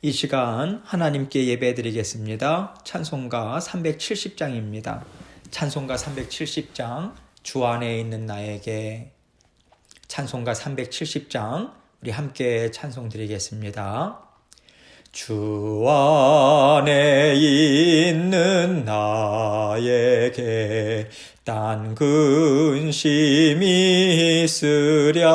이 시간 하나님께 예배드리겠습니다. 찬송가 370장입니다. 찬송가 370장 주 안에 있는 나에게. 찬송가 370장 우리 함께 찬송 드리겠습니다. 주 안에 있는 나에게 딴 근심이 있으랴.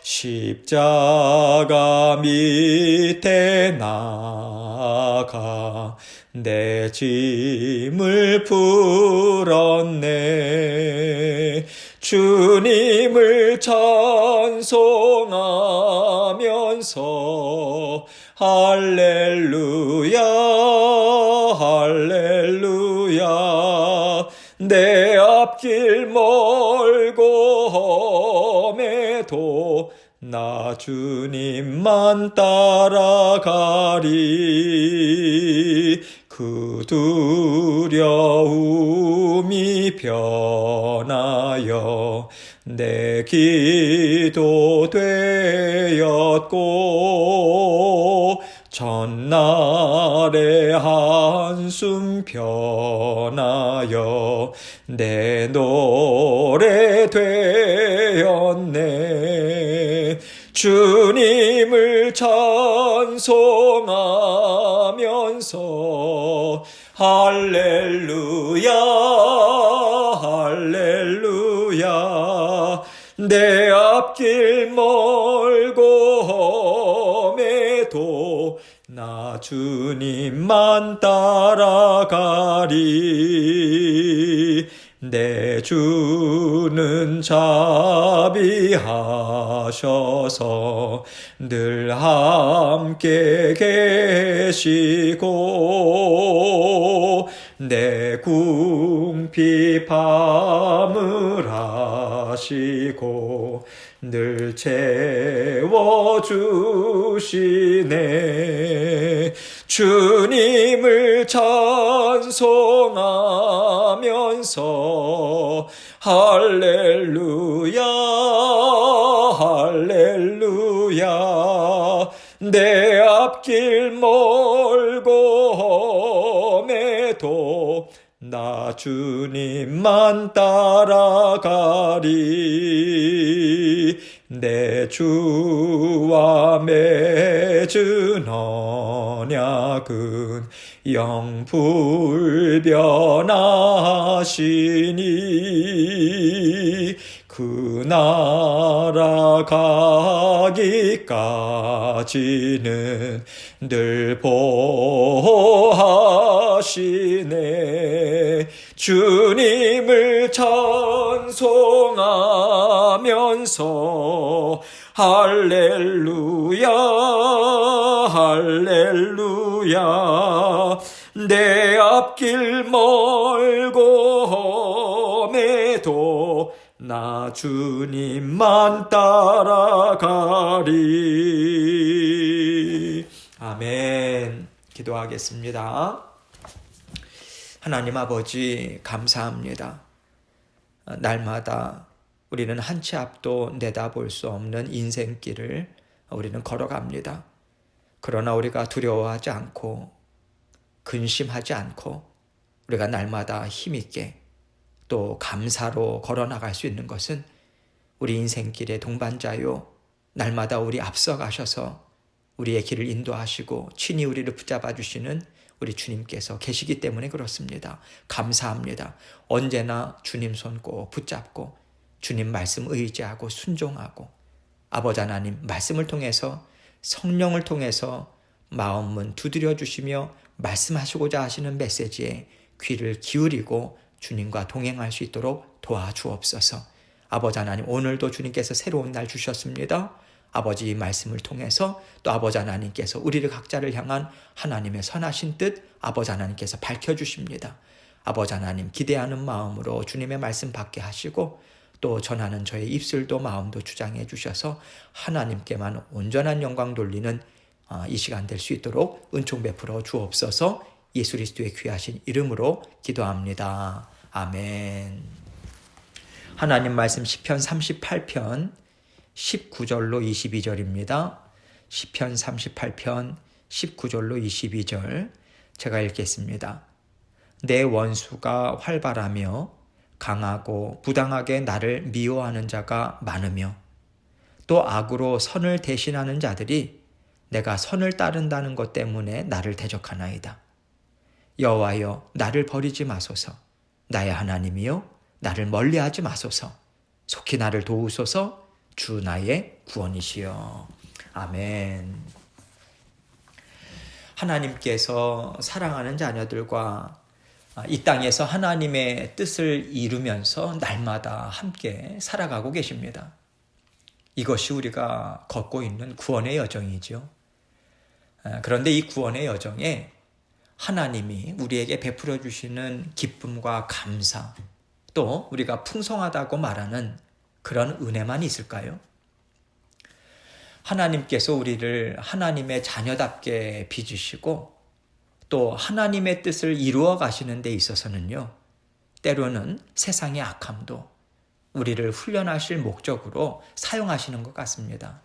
십자가 밑에 나가 내 짐을 풀었네. 주님을 찬송하면서 할렐루야 할렐루야. 내 앞길 멀고 험해도 나 주님만 따라가리. 그 두려움이 변하여 내 기도 되었고 전날의 한숨 변하여 내 노래 되었네. 주님을 찬송하면서 할렐루야 할렐루야. 내 앞길 멀고 험해도 나 주님만 따라가리. 내 주는 자비하셔서 늘 함께 계시고 내 궁핍함을 아시고 늘 채워주시네. 주님을 찬송하면서 할렐루야 할렐루야. 내 앞길 멀고 험해도 나 주님만 따라가리. 내 주와 맺은 언약은 영불변하시니 그 나라 가기까지는 늘 보호하시네. 주님을 찬송하면서 할렐루야 할렐루야. 내 앞길 멀고 험해도 나 주님만 따라가리. 아멘. 기도하겠습니다. 하나님 아버지 감사합니다. 날마다 우리는 한 치 앞도 내다볼 수 없는 인생길을 우리는 걸어갑니다. 그러나 우리가 두려워하지 않고 근심하지 않고 우리가 날마다 힘있게 또 감사로 걸어나갈 수 있는 것은 우리 인생길의 동반자요 날마다 우리 앞서가셔서 우리의 길을 인도하시고 친히 우리를 붙잡아 주시는 우리 주님께서 계시기 때문에 그렇습니다. 감사합니다. 언제나 주님 손 꼭 붙잡고 주님 말씀 의지하고 순종하고 아버지 하나님 말씀을 통해서 성령을 통해서 마음은 두드려 주시며 말씀하시고자 하시는 메시지에 귀를 기울이고 주님과 동행할 수 있도록 도와주옵소서. 아버지 하나님 오늘도 주님께서 새로운 날 주셨습니다. 아버지 말씀을 통해서 또 아버지 하나님께서 우리를 각자를 향한 하나님의 선하신 뜻 아버지 하나님께서 밝혀주십니다. 아버지 하나님 기대하는 마음으로 주님의 말씀 받게 하시고 또 전하는 저의 입술도 마음도 주장해 주셔서 하나님께만 온전한 영광 돌리는 이 시간 될 수 있도록 은총 베풀어 주옵소서. 예수 그리스도의 귀하신 이름으로 기도합니다. 아멘. 하나님 말씀 시편 38편 19절로 22절입니다. 시편 38편 19절로 22절 제가 읽겠습니다. 내 원수가 활발하며 강하고 부당하게 나를 미워하는 자가 많으며 또 악으로 선을 대신하는 자들이 내가 선을 따른다는 것 때문에 나를 대적하나이다. 여호와여, 나를 버리지 마소서. 나의 하나님이여, 나를 멀리하지 마소서. 속히 나를 도우소서. 주 나의 구원이시여. 아멘. 하나님께서 사랑하는 자녀들과 이 땅에서 하나님의 뜻을 이루면서 날마다 함께 살아가고 계십니다. 이것이 우리가 걷고 있는 구원의 여정이죠. 그런데 이 구원의 여정에 하나님이 우리에게 베풀어 주시는 기쁨과 감사, 또 우리가 풍성하다고 말하는 그런 은혜만 있을까요? 하나님께서 우리를 하나님의 자녀답게 빚으시고 또 하나님의 뜻을 이루어 가시는 데 있어서는요, 때로는 세상의 악함도 우리를 훈련하실 목적으로 사용하시는 것 같습니다.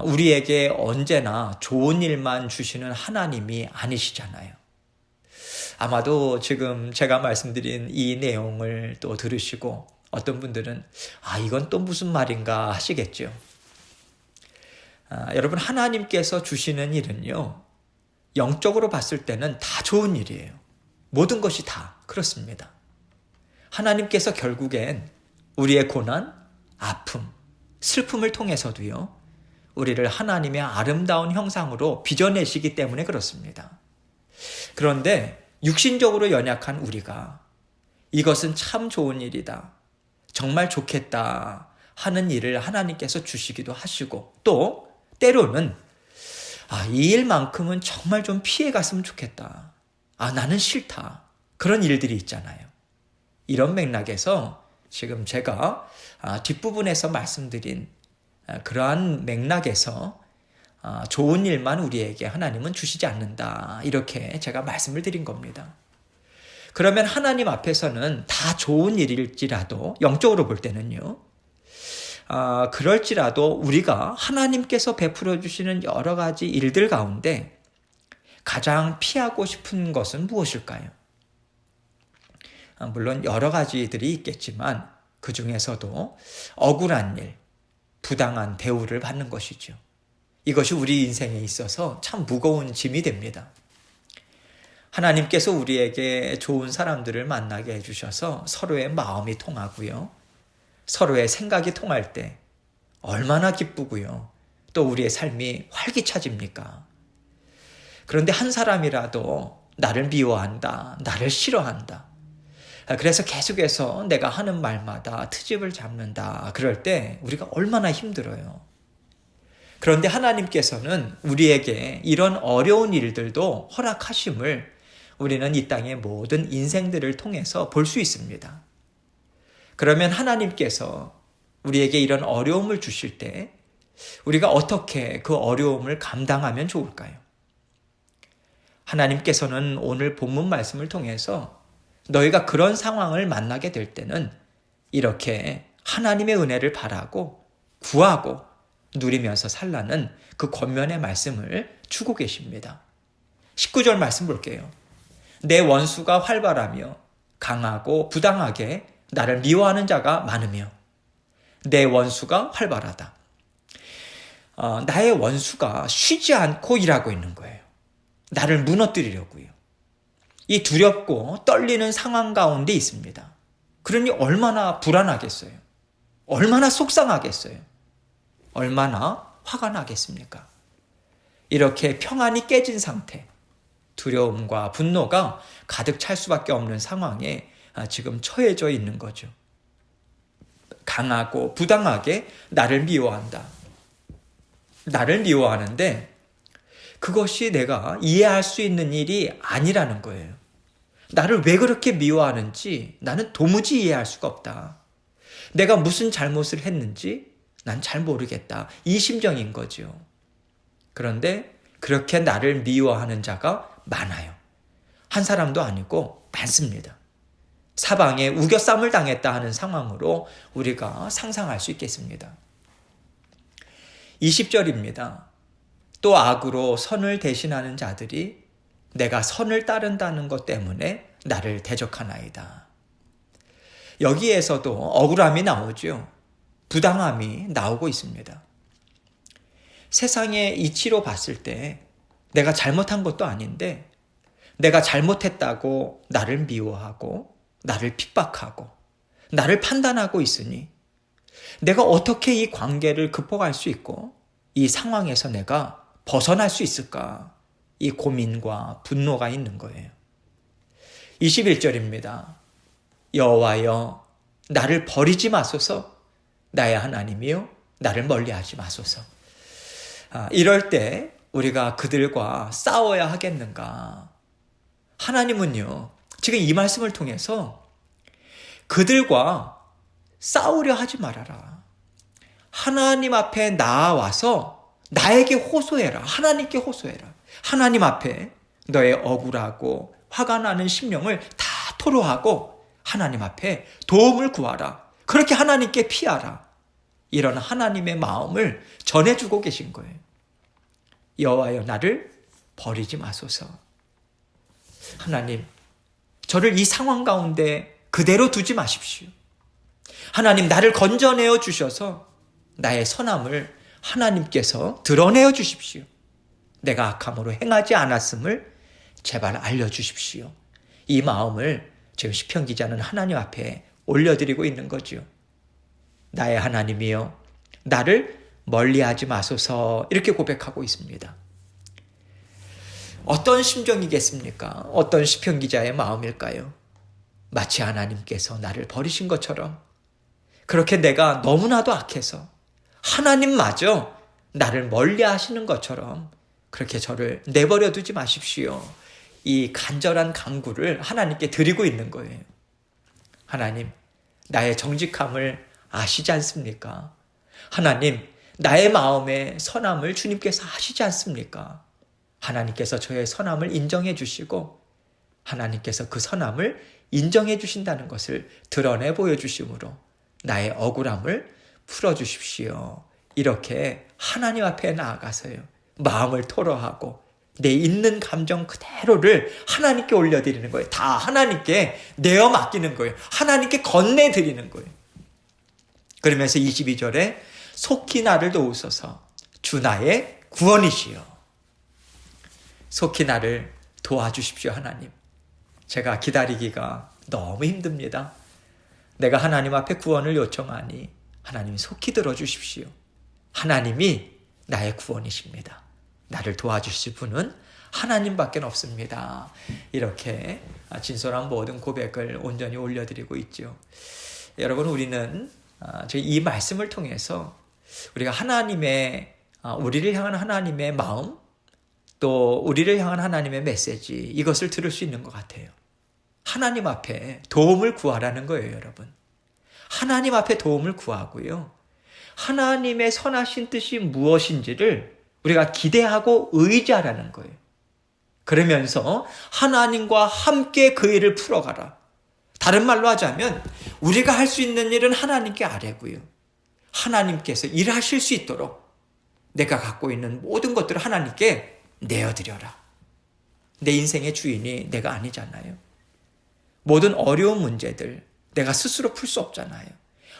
우리에게 언제나 좋은 일만 주시는 하나님이 아니시잖아요. 아마도 지금 제가 말씀드린 이 내용을 또 들으시고 어떤 분들은 이건 또 무슨 말인가 하시겠죠. 여러분, 하나님께서 주시는 일은요, 영적으로 봤을 때는 다 좋은 일이에요. 모든 것이 다 그렇습니다. 하나님께서 결국엔 우리의 고난, 아픔, 슬픔을 통해서도요, 우리를 하나님의 아름다운 형상으로 빚어내시기 때문에 그렇습니다. 그런데 육신적으로 연약한 우리가 이것은 참 좋은 일이다, 정말 좋겠다 하는 일을 하나님께서 주시기도 하시고, 또 때로는 이 일만큼은 정말 좀 피해갔으면 좋겠다, 나는 싫다, 그런 일들이 있잖아요. 이런 맥락에서 지금 제가 뒷부분에서 말씀드린 그러한 맥락에서 좋은 일만 우리에게 하나님은 주시지 않는다, 이렇게 제가 말씀을 드린 겁니다. 그러면 하나님 앞에서는 다 좋은 일일지라도, 영적으로 볼 때는요, 그럴지라도 우리가 하나님께서 베풀어 주시는 여러 가지 일들 가운데 가장 피하고 싶은 것은 무엇일까요? 물론 여러 가지들이 있겠지만 그 중에서도 억울한 일, 부당한 대우를 받는 것이죠. 이것이 우리 인생에 있어서 참 무거운 짐이 됩니다. 하나님께서 우리에게 좋은 사람들을 만나게 해주셔서 서로의 마음이 통하고요, 서로의 생각이 통할 때 얼마나 기쁘고요, 또 우리의 삶이 활기차집니까? 그런데 한 사람이라도 나를 미워한다, 나를 싫어한다, 그래서 계속해서 내가 하는 말마다 트집을 잡는다, 그럴 때 우리가 얼마나 힘들어요. 그런데 하나님께서는 우리에게 이런 어려운 일들도 허락하심을 우리는 이 땅의 모든 인생들을 통해서 볼 수 있습니다. 그러면 하나님께서 우리에게 이런 어려움을 주실 때 우리가 어떻게 그 어려움을 감당하면 좋을까요? 하나님께서는 오늘 본문 말씀을 통해서 너희가 그런 상황을 만나게 될 때는 이렇게 하나님의 은혜를 바라고 구하고 누리면서 살라는 그 권면의 말씀을 주고 계십니다. 19절 말씀 볼게요. 내 원수가 활발하며 강하고 부당하게 나를 미워하는 자가 많으며. 내 원수가 활발하다. 나의 원수가 쉬지 않고 일하고 있는 거예요. 나를 무너뜨리려고요. 이 두렵고 떨리는 상황 가운데 있습니다. 그러니 얼마나 불안하겠어요. 얼마나 속상하겠어요. 얼마나 화가 나겠습니까? 이렇게 평안이 깨진 상태, 두려움과 분노가 가득 찰 수밖에 없는 상황에 지금 처해져 있는 거죠. 강하고 부당하게 나를 미워한다. 나를 미워하는데 그것이 내가 이해할 수 있는 일이 아니라는 거예요. 나를 왜 그렇게 미워하는지 나는 도무지 이해할 수가 없다. 내가 무슨 잘못을 했는지 난 잘 모르겠다. 이 심정인 거죠. 그런데 그렇게 나를 미워하는 자가 많아요. 한 사람도 아니고 많습니다. 사방에 우겨쌈을 당했다 하는 상황으로 우리가 상상할 수 있겠습니다. 20절입니다. 또 악으로 선을 대신하는 자들이 내가 선을 따른다는 것 때문에 나를 대적하나이다. 여기에서도 억울함이 나오죠. 부당함이 나오고 있습니다. 세상의 이치로 봤을 때 내가 잘못한 것도 아닌데 내가 잘못했다고 나를 미워하고 나를 핍박하고 나를 판단하고 있으니 내가 어떻게 이 관계를 극복할 수 있고 이 상황에서 내가 벗어날 수 있을까? 이 고민과 분노가 있는 거예요. 21절입니다. 여호와여 나를 버리지 마소서. 나의 하나님이요 나를 멀리하지 마소서. 이럴 때 우리가 그들과 싸워야 하겠는가? 하나님은요 지금 이 말씀을 통해서 그들과 싸우려 하지 말아라. 하나님 앞에 나와서 나에게 호소해라. 하나님께 호소해라. 하나님 앞에 너의 억울하고 화가 나는 심령을 다 토로하고 하나님 앞에 도움을 구하라. 그렇게 하나님께 피하라. 이런 하나님의 마음을 전해주고 계신 거예요. 여호와여 나를 버리지 마소서. 하나님, 저를 이 상황 가운데 그대로 두지 마십시오. 하나님, 나를 건져내어 주셔서 나의 선함을 하나님께서 드러내어 주십시오. 내가 악함으로 행하지 않았음을 제발 알려주십시오. 이 마음을 지금 시편 기자는 하나님 앞에 올려드리고 있는 거죠. 나의 하나님이여 나를 멀리하지 마소서. 이렇게 고백하고 있습니다. 어떤 심정이겠습니까? 어떤 시편 기자의 마음일까요? 마치 하나님께서 나를 버리신 것처럼 그렇게 내가 너무나도 악해서 하나님마저 나를 멀리하시는 것처럼 그렇게 저를 내버려 두지 마십시오. 이 간절한 간구를 하나님께 드리고 있는 거예요. 하나님, 나의 정직함을 아시지 않습니까? 하나님, 나의 마음의 선함을 주님께서 아시지 않습니까? 하나님께서 저의 선함을 인정해 주시고 하나님께서 그 선함을 인정해 주신다는 것을 드러내 보여주심으로 나의 억울함을 풀어주십시오. 이렇게 하나님 앞에 나아가서요. 마음을 토로하고 내 있는 감정 그대로를 하나님께 올려드리는 거예요. 다 하나님께 내어 맡기는 거예요. 하나님께 건네드리는 거예요. 그러면서 22절에 속히 나를 도우소서. 주 나의 구원이시여. 속히 나를 도와주십시오. 하나님. 제가 기다리기가 너무 힘듭니다. 내가 하나님 앞에 구원을 요청하니 하나님이 속히 들어주십시오. 하나님이 나의 구원이십니다. 나를 도와주실 분은 하나님밖에 없습니다. 이렇게 진솔한 모든 고백을 온전히 올려드리고 있죠. 여러분, 우리는 이 말씀을 통해서 우리가 하나님의 우리를 향한 하나님의 마음, 또 우리를 향한 하나님의 메시지, 이것을 들을 수 있는 것 같아요. 하나님 앞에 도움을 구하라는 거예요, 여러분. 하나님 앞에 도움을 구하고요. 하나님의 선하신 뜻이 무엇인지를 우리가 기대하고 의지하라는 거예요. 그러면서 하나님과 함께 그 일을 풀어가라. 다른 말로 하자면 우리가 할 수 있는 일은 하나님께 아뢰고요. 하나님께서 일하실 수 있도록 내가 갖고 있는 모든 것들을 하나님께 내어드려라. 내 인생의 주인이 내가 아니잖아요. 모든 어려운 문제들 내가 스스로 풀 수 없잖아요.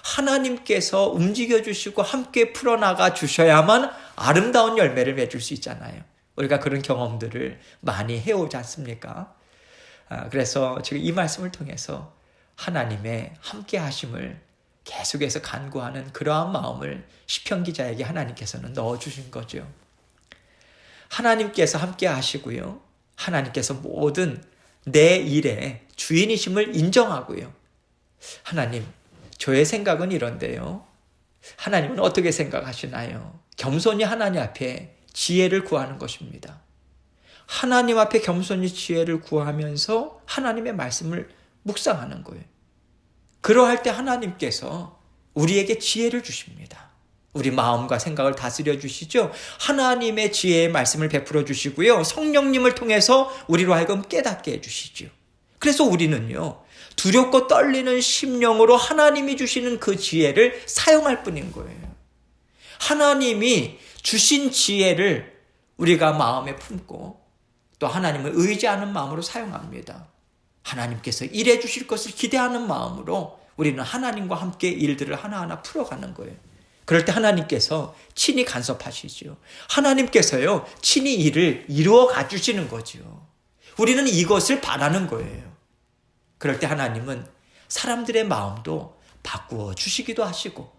하나님께서 움직여 주시고 함께 풀어나가 주셔야만 아름다운 열매를 맺을 수 있잖아요. 우리가 그런 경험들을 많이 해오지 않습니까? 그래서 지금 이 말씀을 통해서 하나님의 함께 하심을 계속해서 간구하는 그러한 마음을 시편 기자에게 하나님께서는 넣어주신 거죠. 하나님께서 함께 하시고요. 하나님께서 모든 내 일의 주인이심을 인정하고요. 하나님, 저의 생각은 이런데요. 하나님은 어떻게 생각하시나요? 겸손히 하나님 앞에 지혜를 구하는 것입니다. 하나님 앞에 겸손히 지혜를 구하면서 하나님의 말씀을 묵상하는 거예요. 그러할 때 하나님께서 우리에게 지혜를 주십니다. 우리 마음과 생각을 다스려 주시죠. 하나님의 지혜의 말씀을 베풀어 주시고요. 성령님을 통해서 우리로 하여금 깨닫게 해주시죠. 그래서 우리는요, 두렵고 떨리는 심령으로 하나님이 주시는 그 지혜를 사용할 뿐인 거예요. 하나님이 주신 지혜를 우리가 마음에 품고 또 하나님을 의지하는 마음으로 사용합니다. 하나님께서 일해 주실 것을 기대하는 마음으로 우리는 하나님과 함께 일들을 하나하나 풀어가는 거예요. 그럴 때 하나님께서 친히 간섭하시죠. 하나님께서요, 친히 일을 이루어 가주시는 거죠. 우리는 이것을 바라는 거예요. 그럴 때 하나님은 사람들의 마음도 바꾸어 주시기도 하시고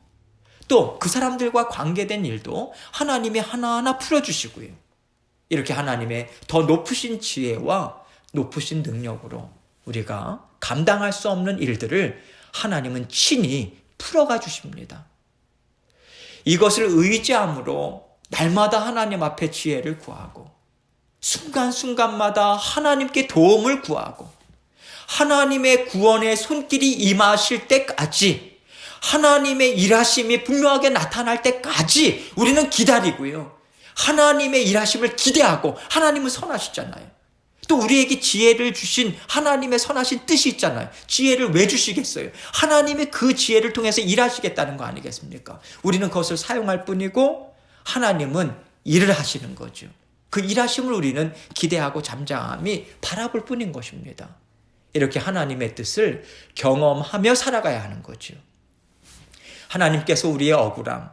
또 그 사람들과 관계된 일도 하나님이 하나하나 풀어주시고요. 이렇게 하나님의 더 높으신 지혜와 높으신 능력으로 우리가 감당할 수 없는 일들을 하나님은 친히 풀어가 주십니다. 이것을 의지함으로 날마다 하나님 앞에 지혜를 구하고 순간순간마다 하나님께 도움을 구하고 하나님의 구원의 손길이 임하실 때까지 하나님의 일하심이 분명하게 나타날 때까지 우리는 기다리고요. 하나님의 일하심을 기대하고 하나님은 선하시잖아요. 또 우리에게 지혜를 주신 하나님의 선하신 뜻이 있잖아요. 지혜를 왜 주시겠어요? 하나님의 그 지혜를 통해서 일하시겠다는 거 아니겠습니까? 우리는 그것을 사용할 뿐이고 하나님은 일을 하시는 거죠. 그 일하심을 우리는 기대하고 잠잠히 바라볼 뿐인 것입니다. 이렇게 하나님의 뜻을 경험하며 살아가야 하는 거죠. 하나님께서 우리의 억울함,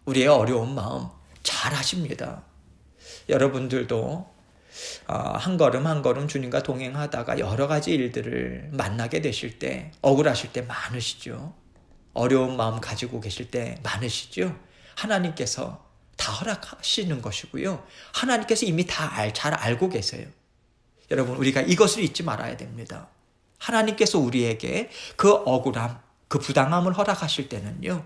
우리의 어려운 마음 잘 아십니다. 여러분들도 한 걸음 한 걸음 주님과 동행하다가 여러 가지 일들을 만나게 되실 때 억울하실 때 많으시죠. 어려운 마음 가지고 계실 때 많으시죠. 하나님께서 다 허락하시는 것이고요. 하나님께서 이미 다 잘 알고 계세요. 여러분, 우리가 이것을 잊지 말아야 됩니다. 하나님께서 우리에게 그 억울함, 그 부당함을 허락하실 때는요,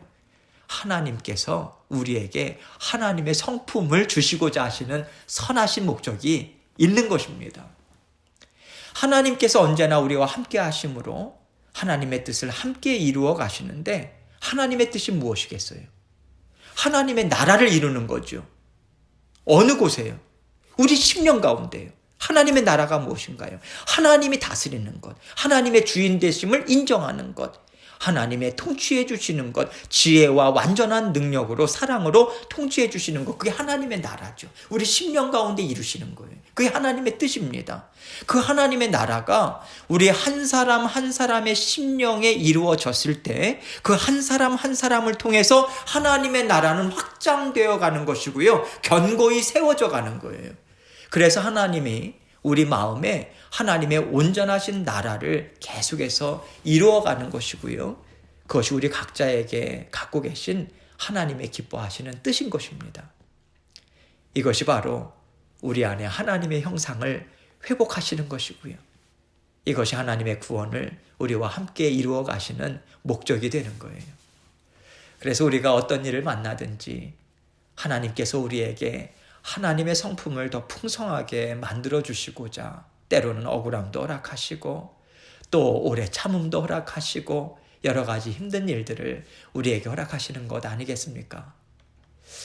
하나님께서 우리에게 하나님의 성품을 주시고자 하시는 선하신 목적이 있는 것입니다. 하나님께서 언제나 우리와 함께 하심으로 하나님의 뜻을 함께 이루어 가시는데 하나님의 뜻이 무엇이겠어요? 하나님의 나라를 이루는 거죠. 어느 곳에요? 우리 심령 가운데요. 하나님의 나라가 무엇인가요? 하나님이 다스리는 것, 하나님의 주인 되심을 인정하는 것, 하나님의 통치해 주시는 것, 지혜와 완전한 능력으로 사랑으로 통치해 주시는 것, 그게 하나님의 나라죠. 우리 심령 가운데 이루시는 거예요. 그게 하나님의 뜻입니다. 그 하나님의 나라가 우리 한 사람 한 사람의 심령에 이루어졌을 때 그 한 사람 한 사람을 통해서 하나님의 나라는 확장되어 가는 것이고요. 견고히 세워져 가는 거예요. 그래서 하나님이 우리 마음에 하나님의 온전하신 나라를 계속해서 이루어가는 것이고요. 그것이 우리 각자에게 갖고 계신 하나님의 기뻐하시는 뜻인 것입니다. 이것이 바로 우리 안에 하나님의 형상을 회복하시는 것이고요. 이것이 하나님의 구원을 우리와 함께 이루어 가시는 목적이 되는 거예요. 그래서 우리가 어떤 일을 만나든지 하나님께서 우리에게 하나님의 성품을 더 풍성하게 만들어 주시고자 때로는 억울함도 허락하시고 또 오래 참음도 허락하시고 여러 가지 힘든 일들을 우리에게 허락하시는 것 아니겠습니까?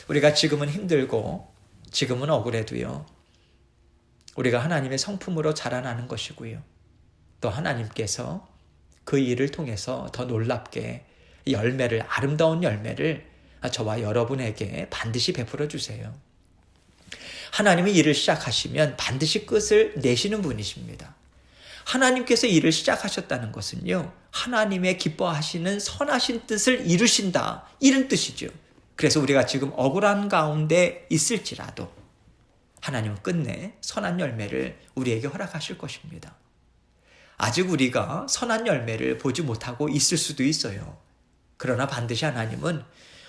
우리가 지금은 힘들고 지금은 억울해도요. 우리가 하나님의 성품으로 자라나는 것이고요. 또 하나님께서 그 일을 통해서 더 놀랍게 열매를, 아름다운 열매를 저와 여러분에게 반드시 베풀어 주세요. 하나님이 일을 시작하시면 반드시 끝을 내시는 분이십니다. 하나님께서 일을 시작하셨다는 것은요, 하나님의 기뻐하시는 선하신 뜻을 이루신다, 이런 뜻이죠. 그래서 우리가 지금 억울한 가운데 있을지라도 하나님은 끝내 선한 열매를 우리에게 허락하실 것입니다. 아직 우리가 선한 열매를 보지 못하고 있을 수도 있어요. 그러나 반드시 하나님은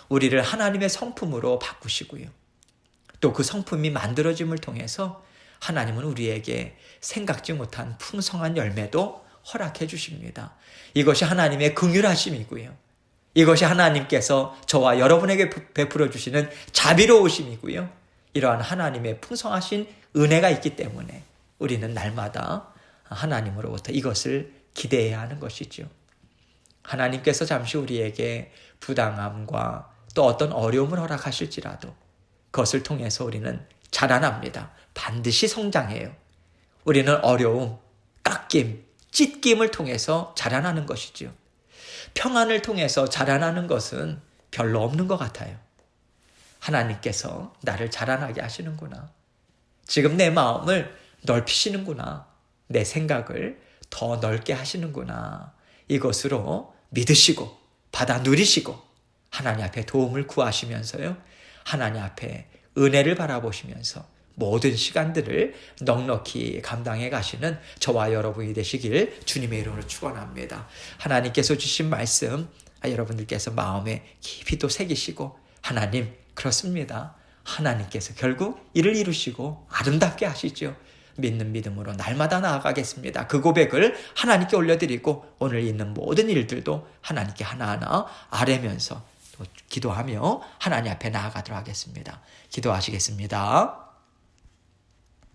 우리를 하나님의 성품으로 바꾸시고요. 또 그 성품이 만들어짐을 통해서 하나님은 우리에게 생각지 못한 풍성한 열매도 허락해 주십니다. 이것이 하나님의 긍휼하심이고요. 이것이 하나님께서 저와 여러분에게 베풀어 주시는 자비로우심이고요. 이러한 하나님의 풍성하신 은혜가 있기 때문에 우리는 날마다 하나님으로부터 이것을 기대해야 하는 것이죠. 하나님께서 잠시 우리에게 부당함과 또 어떤 어려움을 허락하실지라도 그것을 통해서 우리는 자라납니다. 반드시 성장해요. 우리는 어려움, 깎임, 찢김을 통해서 자라나는 것이죠. 평안을 통해서 자라나는 것은 별로 없는 것 같아요. 하나님께서 나를 자라나게 하시는구나. 지금 내 마음을 넓히시는구나. 내 생각을 더 넓게 하시는구나. 이것으로 믿으시고 받아 누리시고 하나님 앞에 도움을 구하시면서요. 하나님 앞에 은혜를 바라보시면서 모든 시간들을 넉넉히 감당해 가시는 저와 여러분이 되시길 주님의 이름으로 축원합니다. 하나님께서 주신 말씀 여러분들께서 마음에 깊이 또 새기시고 하나님 그렇습니다. 하나님께서 결국 이를 이루시고 아름답게 하시죠. 믿는 믿음으로 날마다 나아가겠습니다. 그 고백을 하나님께 올려드리고 오늘 있는 모든 일들도 하나님께 하나하나 아뢰면서 또 기도하며 하나님 앞에 나아가도록 하겠습니다. 기도하시겠습니다.